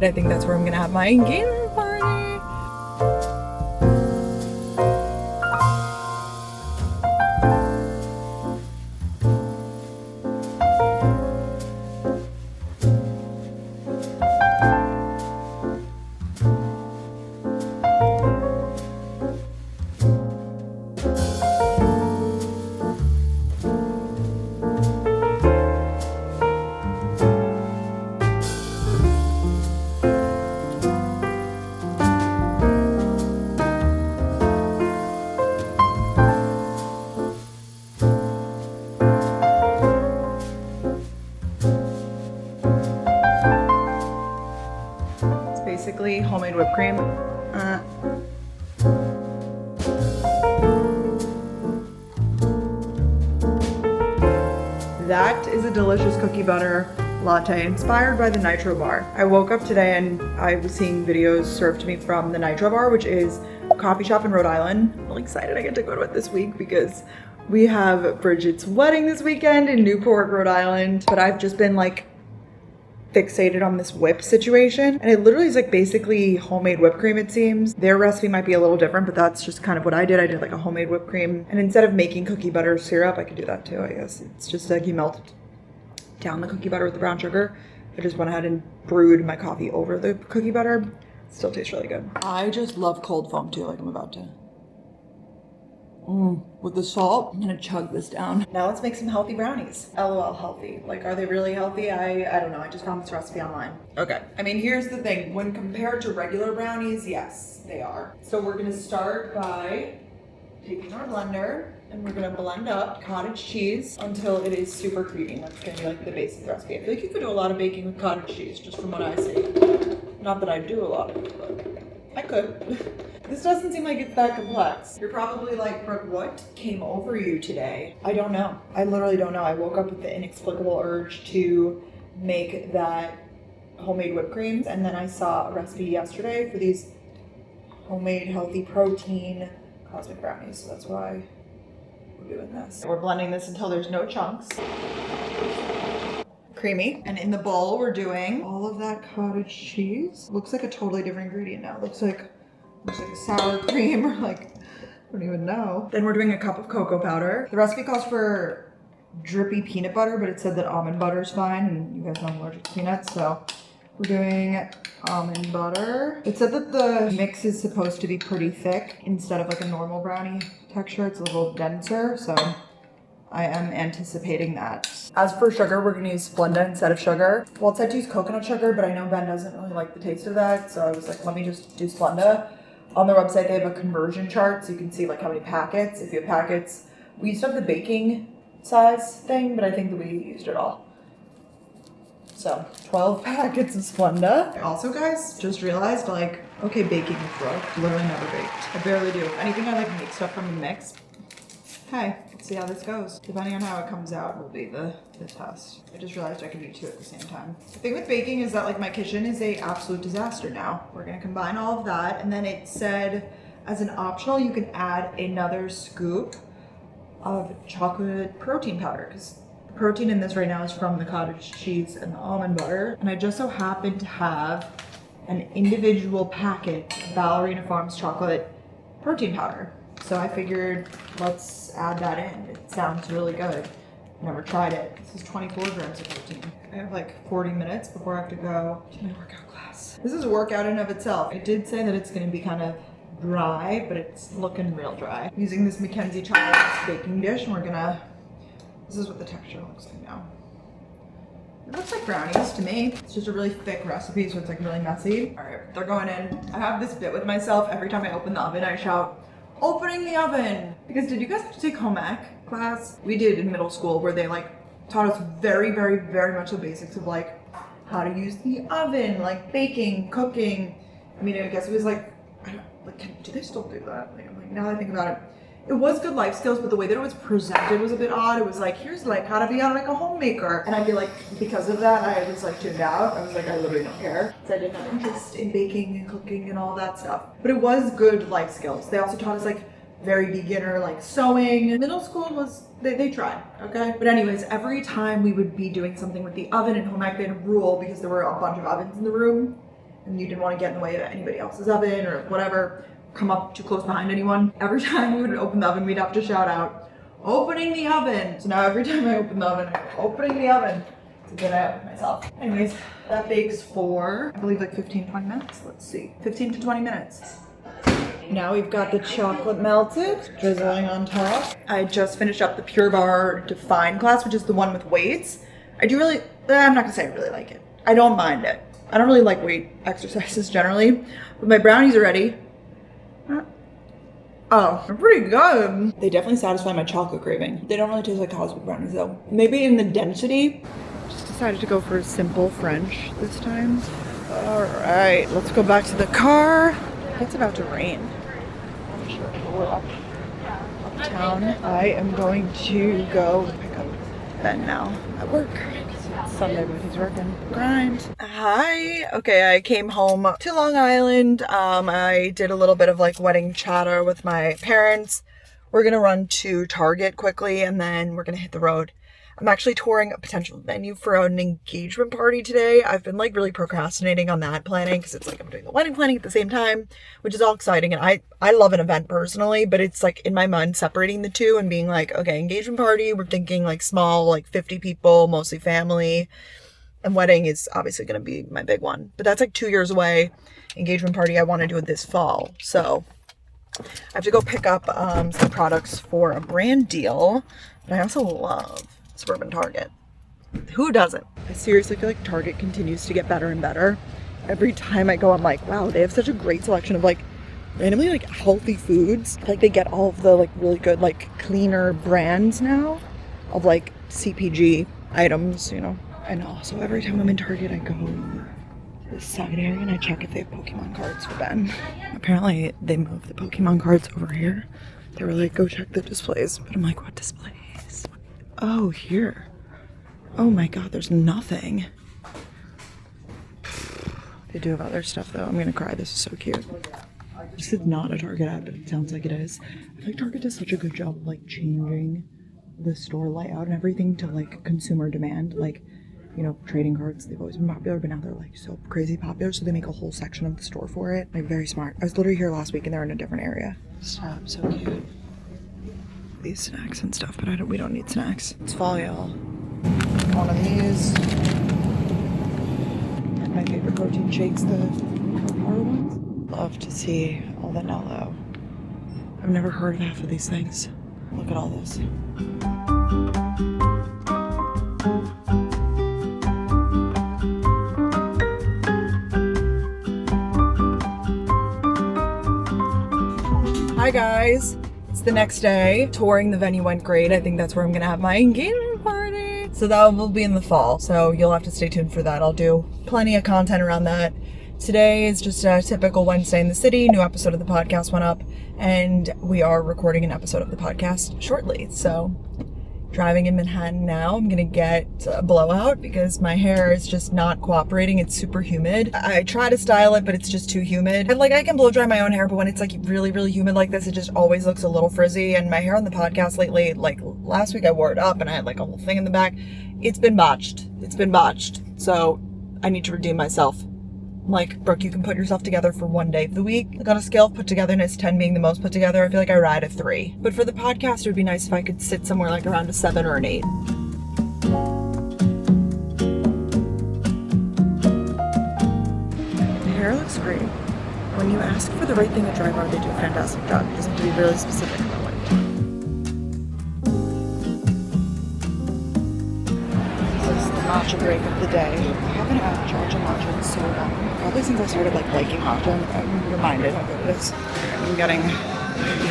I think that's where I'm gonna have my engagement party. Basically homemade whipped cream. That is a delicious cookie butter latte inspired by the Nitro Bar. I woke up today and I was seeing videos served to me from the Nitro Bar, which is a coffee shop in Rhode Island. I'm really excited I get to go to it this week because we have Bridget's wedding this weekend in Newport, Rhode Island. But I've just been like fixated on this whip situation, and it literally is like basically homemade whipped cream. It seems their recipe might be a little different, but that's just kind of what I did. I did like a homemade whipped cream, and instead of making cookie butter syrup, I could do that too, I guess. It's just like you melt down the cookie butter with the brown sugar. I just went ahead and brewed my coffee over the cookie butter. Still tastes really good. I just love cold foam too, like I'm about to. With the salt, I'm gonna chug this down. Now let's make some healthy brownies. LOL healthy. Like, are they really healthy? I don't know. I just found this recipe online. Okay. I mean, here's the thing. When compared to regular brownies, yes, they are. So we're gonna start by taking our blender and we're gonna blend up cottage cheese until it is super creamy. That's gonna be like the basic recipe. I feel like you could do a lot of baking with cottage cheese, just from what I see. Not that I do a lot of it, but I could. This doesn't seem like it's that complex. You're probably like, Brooke, what came over you today? I don't know. I literally don't know. I woke up with the inexplicable urge to make that homemade whipped cream, and then I saw a recipe yesterday for these homemade healthy protein cosmic brownies. So that's why we're doing this. We're blending this until there's no chunks. Creamy. And in the bowl, we're doing all of that cottage cheese. Looks like a totally different ingredient now. Looks like a sour cream or like, I don't even know. Then we're doing a cup of cocoa powder. The recipe calls for drippy peanut butter, but it said that almond butter is fine, and you guys know I'm allergic to peanuts, so we're doing almond butter. It said that the mix is supposed to be pretty thick instead of like a normal brownie texture. It's a little denser, so I am anticipating that. As for sugar, we're gonna use Splenda instead of sugar. Well, it said to use coconut sugar, but I know Ben doesn't really like the taste of that, so I was like, let me just do Splenda. On their website, they have a conversion chart, so you can see like how many packets. If you have packets, we used to have the baking size thing, but I think that we used it all. So 12 packets of Splenda. Also, guys, just realized like, okay, baking with Brooke, literally never baked. I barely do. Anything I like make stuff from the mix. Hey, let's see how this goes. Depending on how it comes out will be the test. I just realized I can do two at the same time. The thing with baking is that like my kitchen is a absolute disaster now. We're gonna combine all of that, and then it said as an optional you can add another scoop of chocolate protein powder, because the protein in this right now is from the cottage cheese and the almond butter. And I just so happen to have an individual packet of Ballerina Farms chocolate protein powder. So I figured, let's add that in. It sounds really good. Never tried it. This is 24 grams of protein. I have like 40 minutes before I have to go to my workout class. This is a workout in of itself. It did say that it's gonna be kind of dry, but it's looking real dry. I'm using this Mackenzie chocolate baking dish, and this is what the texture looks like now. It looks like brownies to me. It's just a really thick recipe, so it's like really messy. All right, they're going in. I have this bit with myself. Every time I open the oven, I shout, opening the oven. Because did you guys have to take home ec class? We did in middle school, where they like taught us very, very, very much the basics of like how to use the oven, like baking, cooking. I mean, I guess it was like, I don't like, do they still do that? Like, I'm like, now that I think about it, it was good life skills, but the way that it was presented was a bit odd. It was like, here's like how to be like a homemaker. And I feel like because of that, I was like tuned out. I was like, I literally don't care. So I didn't have interest in baking and cooking and all that stuff. But it was good life skills. They also taught us like very beginner, like sewing. Middle school was, they tried, okay? But anyways, every time we would be doing something with the oven in home ec, they had a rule, because there were a bunch of ovens in the room, and you didn't want to get in the way of anybody else's oven or whatever, come up too close behind anyone. Every time we would open the oven, we'd have to shout out, opening the oven. So now every time I open the oven, I'm opening the oven to get out myself. Anyways, that bakes for, I believe, like 15, 20 minutes. Let's see, 15 to 20 minutes. Now we've got the chocolate melted, drizzling on top. I just finished up the Pure Barre Define class, which is the one with weights. I'm not gonna say I really like it. I don't mind it. I don't really like weight exercises generally, but my brownies are ready. Oh, they're pretty good. They definitely satisfy my chocolate craving. They don't really taste like cosmic brownies though. Maybe in the density. Just decided to go for a simple French this time. All right, let's go back to the car. It's about to rain. I'm sure we're uptown. I am going to go pick up Ben now at work. It's Sunday, but he's working. Grind. Hi. Okay, I came home to Long Island. I did a little bit of like wedding chatter with my parents. We're gonna run to Target quickly and then we're gonna hit the road. I'm actually touring a potential venue for an engagement party today. I've been like really procrastinating on that planning because it's like I'm doing the wedding planning at the same time, which is all exciting. And I love an event personally, but it's like in my mind separating the two and being like, okay, engagement party, we're thinking like small, like 50 people, mostly family. And wedding is obviously going to be my big one. But that's like 2 years away. Engagement party, I want to do it this fall. So I have to go pick up some products for a brand deal. But I also love suburban Target. Who doesn't? I seriously feel like Target continues to get better and better. Every time I go, I'm like, wow, they have such a great selection of like randomly like healthy foods. Like they get all of the like really good like cleaner brands now of like CPG items, you know. And also every time I'm in Target, I go to this side area and I check if they have Pokemon cards for Ben. Apparently they moved the Pokemon cards over here. They were like, go check the displays. But I'm like, what displays? Oh, here. Oh my god, there's nothing. They do have other stuff though. I'm gonna cry. This is so cute. This is not a Target ad, but it sounds like it is. I feel like Target does such a good job of like changing the store layout and everything to like consumer demand. Like, you know, trading cards, they've always been popular, but now they're like so crazy popular. So they make a whole section of the store for it. Like very smart. I was literally here last week and they're in a different area. Stop, so cute. These snacks and stuff, but we don't need snacks. It's fall, y'all. One of these. My favorite protein shakes, the Pure ones. Love to see all the Nello. I've never heard of half of these things. Look at all this. Hi guys. The next day, touring the venue went great. I think that's where I'm gonna have my engagement party. So that will be in the fall. So you'll have to stay tuned for that. I'll do plenty of content around that. Today is just a typical Wednesday in the city. New episode of the podcast went up and we are recording an episode of the podcast shortly. So driving in Manhattan now. I'm gonna get a blowout because my hair is just not cooperating. It's super humid. I try to style it, but it's just too humid. And like I can blow dry my own hair, but when it's like really, really humid like this, it just always looks a little frizzy. And my hair on the podcast lately, like last week I wore it up and I had like a whole thing in the back. It's been botched. It's been botched. So I need to redeem myself. Like, Brooke, you can put yourself together for one day of the week. Like on a scale of put togetherness, 10 being the most put together, I feel like I ride a 3. But for the podcast, it would be nice if I could sit somewhere like around a 7 or an 8. The hair looks great. When you ask for the right thing at Drybar, they do a fantastic job. It doesn't have to be really specific about what you do. This is the matcha break of the day. I haven't had Georgia matcha in so long. Probably since I started like liking matcha. I'm reminded how good it is. I'm getting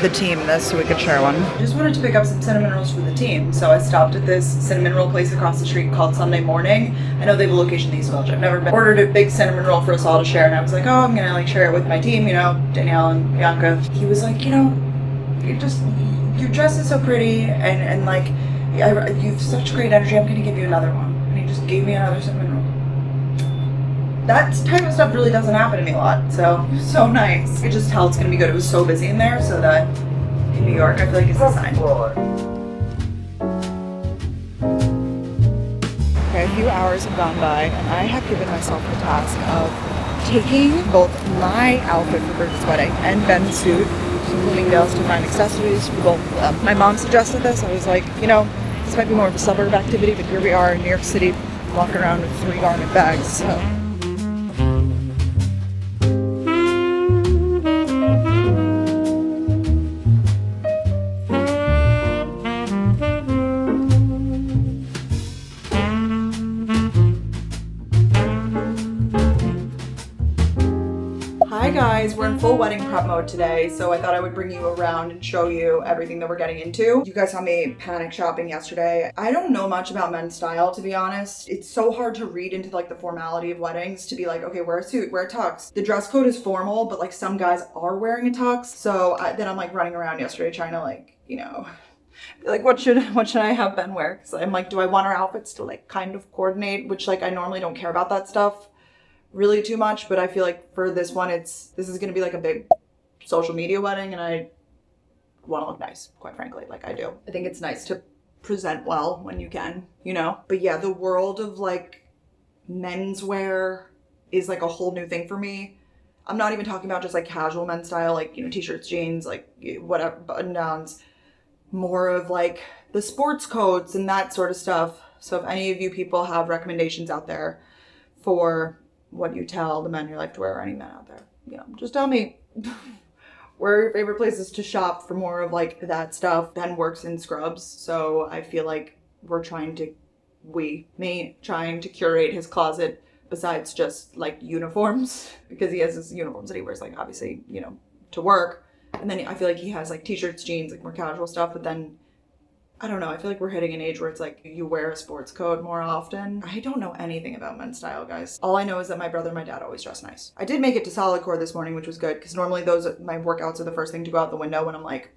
the team this so we could share one. I just wanted to pick up some cinnamon rolls for the team. So I stopped at this cinnamon roll place across the street called Sunday Morning. I know they have a location in East Village. I've never been. Ordered a big cinnamon roll for us all to share and I was like, oh, I'm gonna like share it with my team, you know, Danielle and Bianca. He was like, you know, your dress is so pretty and like, you have such great energy, I'm gonna give you another one. And he just gave me another cinnamon roll. That type of stuff really doesn't happen to me a lot, so nice. I could just tell it's gonna be good. It was so busy in there, so that in New York, I feel like it's a sign. Okay, a few hours have gone by, and I have given myself the task of taking both my outfit for Bruce's wedding and Ben's suit to Bloomingdale's to find accessories for both of them. My mom suggested this. I was like, you know, this might be more of a suburb activity, but here we are in New York City walking around with 3 garment bags. So. Hi guys, we're in full wedding prep mode today, so I thought I would bring you around and show you everything that we're getting into. You guys saw me panic shopping yesterday. I don't know much about men's style, to be honest. It's so hard to read into like the formality of weddings to be like, okay, wear a suit, wear a tux. The dress code is formal, but like some guys are wearing a tux. So then I'm like running around yesterday trying to like, you know, like what should I have Ben wear? Because I'm like, do I want our outfits to like kind of coordinate, which like I normally don't care about that stuff really too much, but I feel like for this one, this is gonna be like a big social media wedding, and I want to look nice, quite frankly, like I do. I think it's nice to present well when you can, you know? But yeah, the world of like menswear is like a whole new thing for me. I'm not even talking about just like casual men's style, like, you know, t-shirts, jeans, like whatever, button downs, more of like the sports coats and that sort of stuff. So if any of you people have recommendations out there for what you tell the men in your life to wear, or any men out there, you know, just tell me where are your favorite places to shop for more of like that stuff. Ben works in scrubs, so I feel like we're trying to curate his closet besides just like uniforms, because he has his uniforms that he wears like obviously, you know, to work, and then I feel like he has like t-shirts, jeans, like more casual stuff, but then I don't know, I feel like we're hitting an age where it's like you wear a sports coat more often. I don't know anything about men's style, guys. All I know is that my brother and my dad always dress nice. I did make it to solid core this morning, which was good, because normally my workouts are the first thing to go out the window when I'm like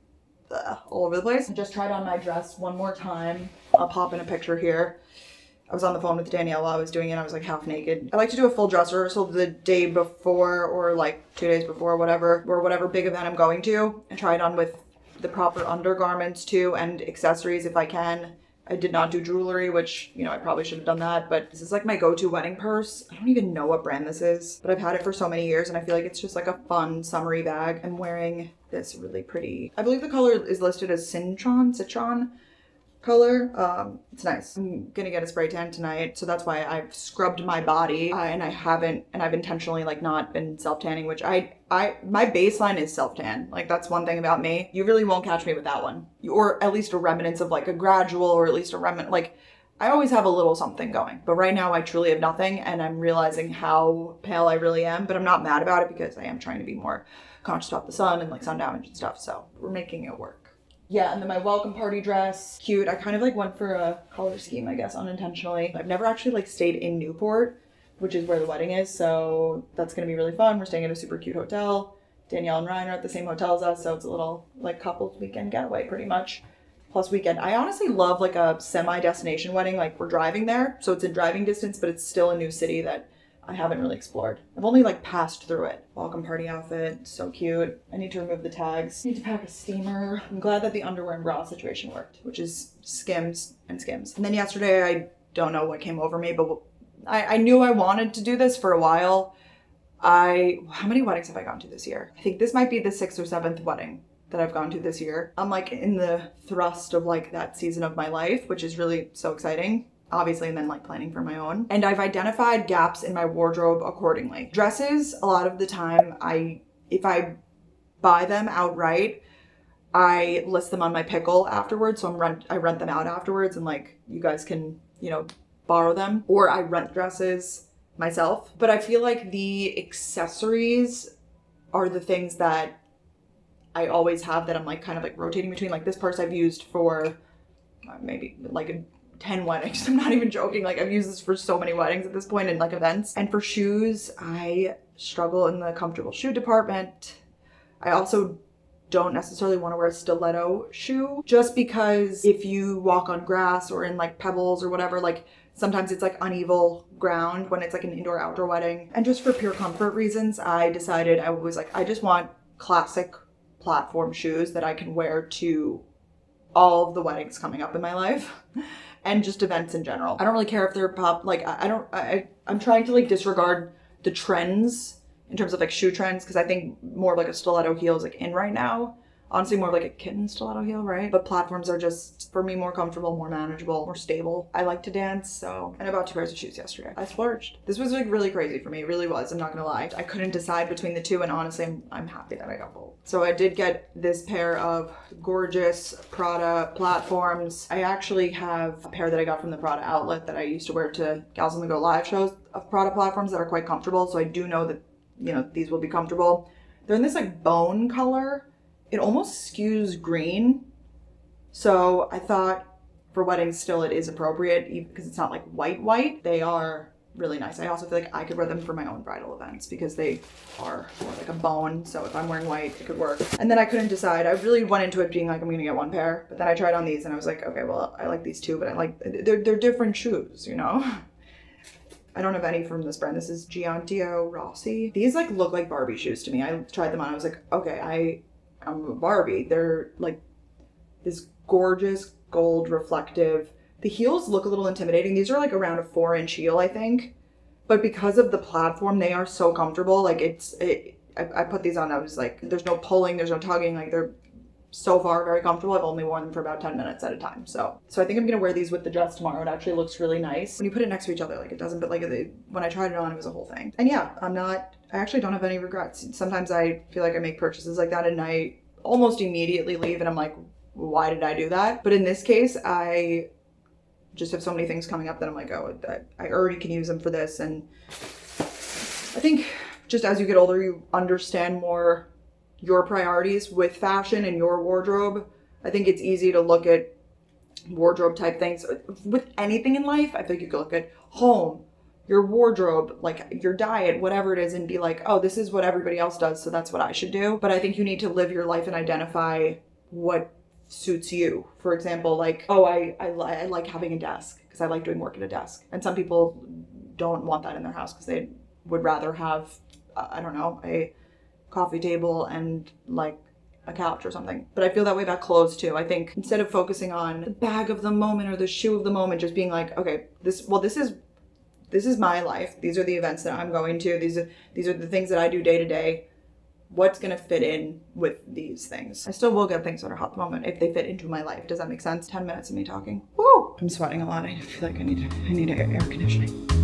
all over the place. I just tried on my dress one more time. I'll pop in a picture here. I was on the phone with Danielle while I was doing it. I was like half naked. I like to do a full dress rehearsal the day before, or like 2 days before, whatever big event I'm going to, and try it on with the proper undergarments too, and accessories if I can. I did not do jewelry, which, you know, I probably should have done that, but this is like my go-to wedding purse. I don't even know what brand this is, but I've had it for so many years, and I feel like it's just like a fun summery bag. I'm wearing this really pretty, I believe the color is listed as citron color. It's nice. I'm gonna get a spray tan tonight, so that's why I've scrubbed my body, and I've intentionally like not been self-tanning, which my baseline is self-tan. Like that's one thing about me. You really won't catch me with that one, or at least a remnants of like a gradual, or at least a remnant. Like I always have a little something going, but right now I truly have nothing, and I'm realizing how pale I really am, but I'm not mad about it because I am trying to be more conscious about the sun and like sun damage and stuff, so we're making it work. Yeah, and then my welcome party dress, cute. I kind of like went for a color scheme, I guess, unintentionally. I've never actually like stayed in Newport, which is where the wedding is, so that's gonna be really fun. We're staying at a super cute hotel. Danielle and Ryan are at the same hotel as us, so it's a little like couples weekend getaway pretty much. Plus weekend. I honestly love like a semi-destination wedding. Like we're driving there, so it's in driving distance, but it's still a new city that I haven't really explored. I've only like passed through it. Welcome party outfit, so cute. I need to remove the tags. I need to pack a steamer. I'm glad that the underwear and bra situation worked, which is Skims and Skims. And then yesterday, I don't know what came over me, but I knew I wanted to do this for a while. How many weddings have I gone to this year? I think this might be the 6th or 7th wedding that I've gone to this year. I'm like in the thrust of like that season of my life, which is really so exciting. Obviously, and then like planning for my own. And I've identified gaps in my wardrobe accordingly. Dresses, a lot of the time, if I buy them outright, I list them on my pickle afterwards. So I rent them out afterwards, and like you guys can, you know, borrow them, or I rent dresses myself. But I feel like the accessories are the things that I always have that I'm like kind of like rotating between. Like this purse I've used for maybe like 10 weddings. I'm not even joking. Like I've used this for so many weddings at this point and like events. And for shoes, I struggle in the comfortable shoe department. I also don't necessarily want to wear a stiletto shoe, just because if you walk on grass or in like pebbles or whatever, like sometimes it's like uneven ground when it's like an indoor outdoor wedding. And just for pure comfort reasons, I decided I was like, I just want classic platform shoes that I can wear to all of the weddings coming up in my life. And just events in general. I don't really care if they're pop, like I'm trying to like disregard the trends in terms of like shoe trends, because I think more of like a stiletto heel is like in right now. Honestly, more of like a kitten stiletto heel, right? But platforms are just, for me, more comfortable, more manageable, more stable. I like to dance, so. And I bought 2 pairs of shoes yesterday. I splurged. This was like really crazy for me. It really was. I'm not gonna lie. I couldn't decide between the two, and honestly, I'm happy that I got both. So I did get this pair of gorgeous Prada platforms. I actually have a pair that I got from the Prada outlet that I used to wear to Gals on the Go live shows of Prada platforms that are quite comfortable. So I do know that, you know, these will be comfortable. They're in this like bone color. It almost skews green. So I thought for weddings still it is appropriate because it's not like white. They are really nice. I also feel like I could wear them for my own bridal events because they are more like a bone. So if I'm wearing white, it could work. And then I couldn't decide. I really went into it being like, I'm going to get one pair. But then I tried on these and I was like, okay, well, I like these too, but I like, they're different shoes, you know? I don't have any from this brand. This is Giantio Rossi. These like look like Barbie shoes to me. I tried them on. I was like, okay, I'm a Barbie. They're like this gorgeous gold reflective. The heels look a little intimidating. These are like around a 4-inch heel, I think. But because of the platform, they are so comfortable. Like I put these on. I was like, there's no pulling, there's no tugging. Like they're so far very comfortable. I've only worn them for about 10 minutes at a time. So I think I'm gonna wear these with the dress tomorrow. It actually looks really nice. When you put it next to each other, like it doesn't, but like when I tried it on, it was a whole thing. And yeah, I actually don't have any regrets. Sometimes I feel like I make purchases like that and I almost immediately leave and I'm like, why did I do that? But in this case, I just have so many things coming up that I'm like, oh, I already can use them for this. And I think just as you get older, you understand more your priorities with fashion and your wardrobe. I think it's easy to look at wardrobe type things with anything in life. I think you could look at home, your wardrobe, like your diet, whatever it is, and be like, oh, this is what everybody else does, so that's what I should do. But I think you need to live your life and identify what suits you. For example, like, oh, I like having a desk because I like doing work at a desk. And some people don't want that in their house because they would rather have, I don't know, a coffee table and like a couch or something. But I feel that way about clothes too. I think instead of focusing on the bag of the moment or the shoe of the moment, just being like, okay, this is my life. These are the events that I'm going to. These are the things that I do day to day. What's gonna fit in with these things? I still will get things that are hot at the moment if they fit into my life. Does that make sense? 10 minutes of me talking. Woo! I'm sweating a lot. I feel like I need air conditioning.